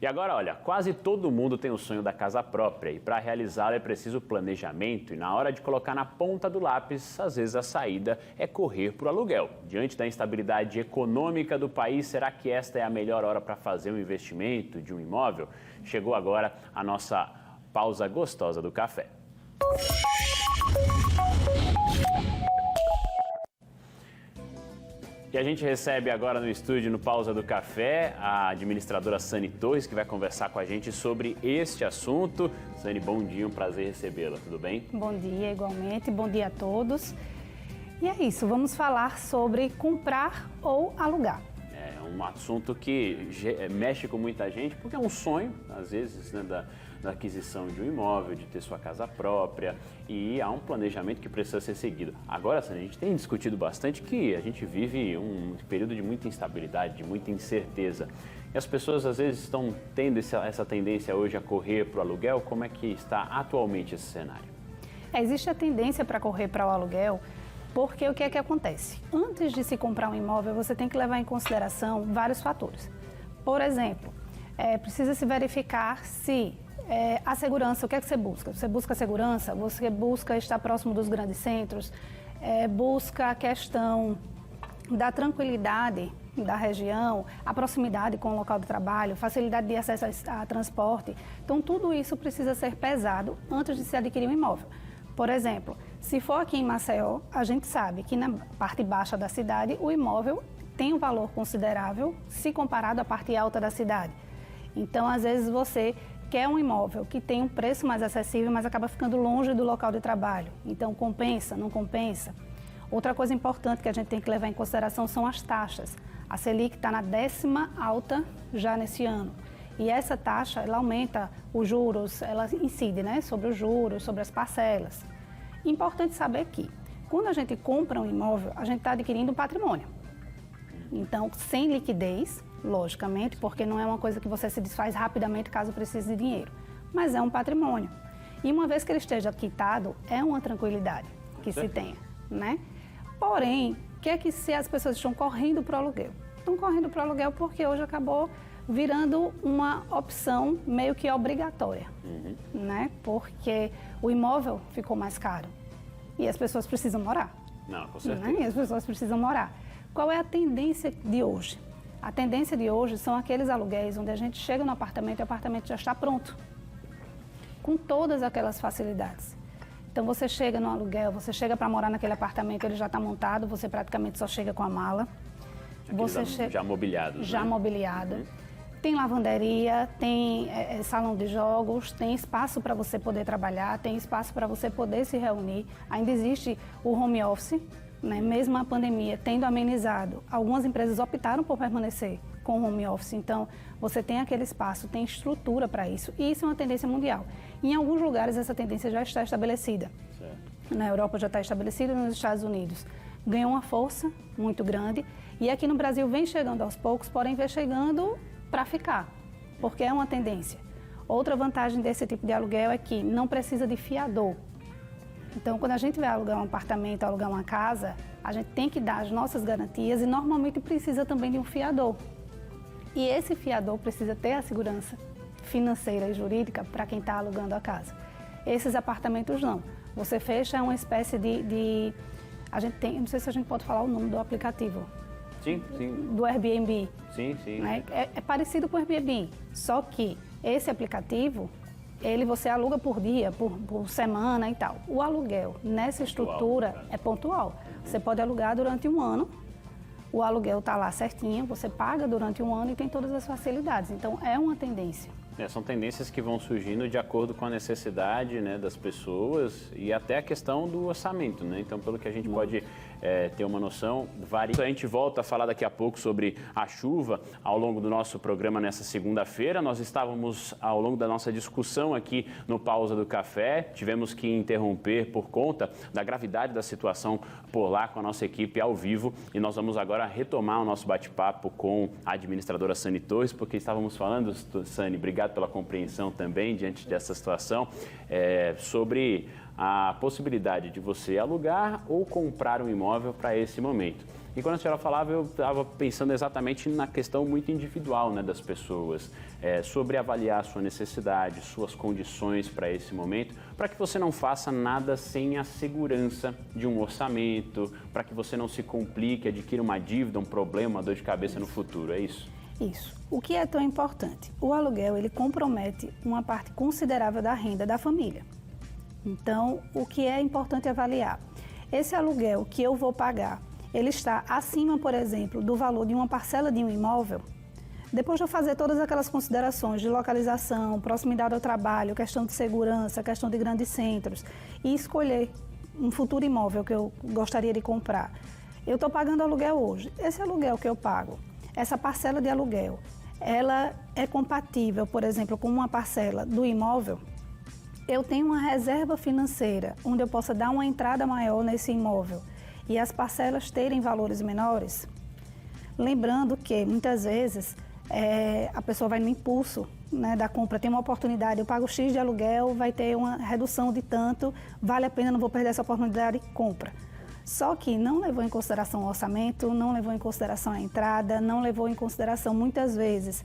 E agora, olha, quase todo mundo tem o sonho da casa própria e para realizá-lo é preciso planejamento e na hora de colocar na ponta do lápis, às vezes a saída é correr para o aluguel. Diante da instabilidade econômica do país, será que esta é a melhor hora para fazer um investimento de um imóvel? Chegou agora a nossa pausa gostosa do café. E a gente recebe agora no estúdio, no Pausa do Café, a administradora Sani Torres, que vai conversar com a gente sobre este assunto. Sani, bom dia, um prazer recebê-la, tudo bem? Bom dia, igualmente, bom dia a todos. E é isso, vamos falar sobre comprar ou alugar. É um assunto que mexe com muita gente, porque é um sonho, às vezes, né, da aquisição de um imóvel, de ter sua casa própria, e há um planejamento que precisa ser seguido. Agora, a gente tem discutido bastante que a gente vive um período de muita instabilidade, de muita incerteza. E as pessoas, às vezes, estão tendo essa tendência hoje a correr para o aluguel. Como é que está atualmente esse cenário? Existe a tendência para correr para o aluguel, porque o que é que acontece? Antes de se comprar um imóvel, você tem que levar em consideração vários fatores. Por exemplo, precisa se verificar se a segurança, o que é que você busca? Você busca segurança, você busca estar próximo dos grandes centros, busca a questão da tranquilidade da região, a proximidade com o local de trabalho, facilidade de acesso a transporte. Então, tudo isso precisa ser pesado antes de se adquirir um imóvel. Por exemplo, se for aqui em Maceió, a gente sabe que na parte baixa da cidade o imóvel tem um valor considerável se comparado à parte alta da cidade. Então, às vezes você quer um imóvel que tem um preço mais acessível, mas acaba ficando longe do local de trabalho. Então, compensa, não compensa? Outra coisa importante que a gente tem que levar em consideração são as taxas. A Selic está na 10ª alta já nesse ano. E essa taxa, ela aumenta os juros, ela incide, né, sobre os juros, sobre as parcelas. Importante saber que, quando a gente compra um imóvel, a gente está adquirindo um patrimônio. Então, sem liquidez, logicamente, porque não é uma coisa que você se desfaz rapidamente caso precise de dinheiro, mas é um patrimônio. E uma vez que ele esteja quitado, é uma tranquilidade que se tenha, né? Porém, o que é que se as pessoas estão correndo para o aluguel? Estão correndo para o aluguel porque hoje acabou virando uma opção meio que obrigatória, né? Porque o imóvel ficou mais caro e as pessoas precisam morar. Não, com certeza. Né? E as pessoas precisam morar. Qual é a tendência de hoje? A tendência de hoje são aqueles aluguéis onde a gente chega no apartamento e o apartamento já está pronto, com todas aquelas facilidades. Então você chega no aluguel, você chega para morar naquele apartamento, ele já está montado, você praticamente só chega com a mala. Já mobiliado. Já né? mobiliado. Tem lavanderia, tem salão de jogos, tem espaço para você poder trabalhar, tem espaço para você poder se reunir. Ainda existe o home office, né? Mesmo a pandemia tendo amenizado, algumas empresas optaram por permanecer com o home office. Então, você tem aquele espaço, tem estrutura para isso. E isso é uma tendência mundial. Em alguns lugares, essa tendência já está estabelecida. Certo. Na Europa já está estabelecida, nos Estados Unidos ganhou uma força muito grande. E aqui no Brasil vem chegando aos poucos, porém vem chegando para ficar, porque é uma tendência. Outra vantagem desse tipo de aluguel é que não precisa de fiador. Então, quando a gente vai alugar um apartamento, alugar uma casa, a gente tem que dar as nossas garantias e normalmente precisa também de um fiador. E esse fiador precisa ter a segurança financeira e jurídica para quem está alugando a casa. Esses apartamentos não. Você fecha uma espécie a gente tem, não sei se a gente pode falar o nome do aplicativo. Sim, sim. Do Airbnb. Sim, sim. Né? É parecido com o Airbnb, só que esse aplicativo, você aluga por dia, por semana e tal. O aluguel nessa estrutura é pontual. Você pode alugar durante um ano, o aluguel está lá certinho, você paga durante um ano e tem todas as facilidades. Então, é uma tendência. São tendências que vão surgindo de acordo com a necessidade, né, das pessoas e até a questão do orçamento, né? Então, pelo que a gente pode ter uma noção, varia. A gente volta a falar daqui a pouco sobre a chuva ao longo do nosso programa nessa segunda-feira. Nós estávamos, ao longo da nossa discussão aqui no Pausa do Café, tivemos que interromper por conta da gravidade da situação por lá com a nossa equipe ao vivo e nós vamos agora retomar o nosso bate-papo com a administradora Sani Torres, porque estávamos falando, Sani, obrigado pela compreensão também diante dessa situação, sobre a possibilidade de você alugar ou comprar um imóvel para esse momento. E quando a senhora falava, eu estava pensando exatamente na questão muito individual, né, das pessoas, sobre avaliar a sua necessidade, suas condições para esse momento, para que você não faça nada sem a segurança de um orçamento, para que você não se complique, adquira uma dívida, um problema, uma dor de cabeça no futuro, é isso? Isso. O que é tão importante? O aluguel, ele compromete uma parte considerável da renda da família. Então, o que é importante avaliar? Esse aluguel que eu vou pagar, ele está acima, por exemplo, do valor de uma parcela de um imóvel? Depois de eu fazer todas aquelas considerações de localização, proximidade ao trabalho, questão de segurança, questão de grandes centros, e escolher um futuro imóvel que eu gostaria de comprar, eu estou pagando aluguel hoje. Esse aluguel que eu pago, essa parcela de aluguel, ela é compatível, por exemplo, com uma parcela do imóvel? Eu tenho uma reserva financeira onde eu possa dar uma entrada maior nesse imóvel e as parcelas terem valores menores? Lembrando que, muitas vezes, a pessoa vai no impulso, né, da compra, tem uma oportunidade, eu pago X de aluguel, vai ter uma redução de tanto, vale a pena, não vou perder essa oportunidade, compra. Só que não levou em consideração o orçamento, não levou em consideração a entrada, não levou em consideração, muitas vezes,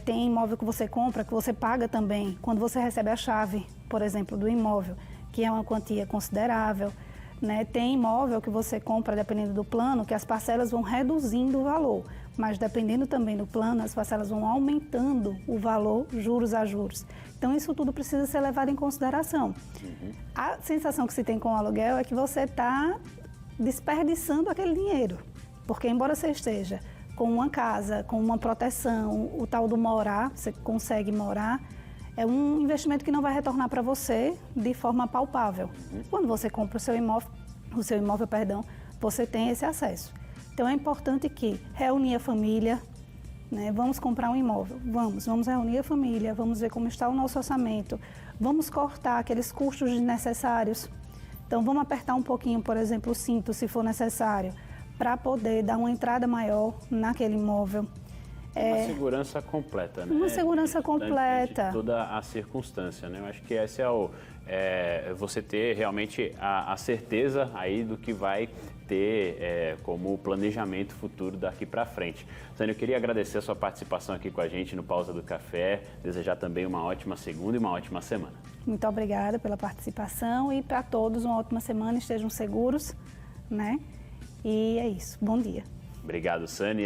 tem imóvel que você compra, que você paga também, quando você recebe a chave, por exemplo, do imóvel, que é uma quantia considerável. Né? Tem imóvel que você compra, dependendo do plano, que as parcelas vão reduzindo o valor, mas dependendo também do plano, as parcelas vão aumentando o valor, juros a juros. Então, isso tudo precisa ser levado em consideração. A sensação que se tem com o aluguel é que você está desperdiçando aquele dinheiro, porque embora você esteja com uma casa, com uma proteção, o tal do morar, você consegue morar, é um investimento que não vai retornar para você de forma palpável. Quando você compra o seu imóvel, você tem esse acesso. Então é importante que reunir a família, né? Vamos comprar um imóvel, vamos reunir a família, vamos ver como está o nosso orçamento, vamos cortar aqueles custos desnecessários. Então vamos apertar um pouquinho, por exemplo, o cinto, se for necessário, para poder dar uma entrada maior naquele imóvel. Uma segurança completa, né? Uma segurança completa. De toda a circunstância, né? Eu acho que esse é você ter realmente a certeza aí do que vai ter como planejamento futuro daqui para frente. Sânia, eu queria agradecer a sua participação aqui com a gente no Pausa do Café, desejar também uma ótima segunda e uma ótima semana. Muito obrigada pela participação e para todos uma ótima semana, estejam seguros, né? E é isso. Bom dia. Obrigado, Sânia.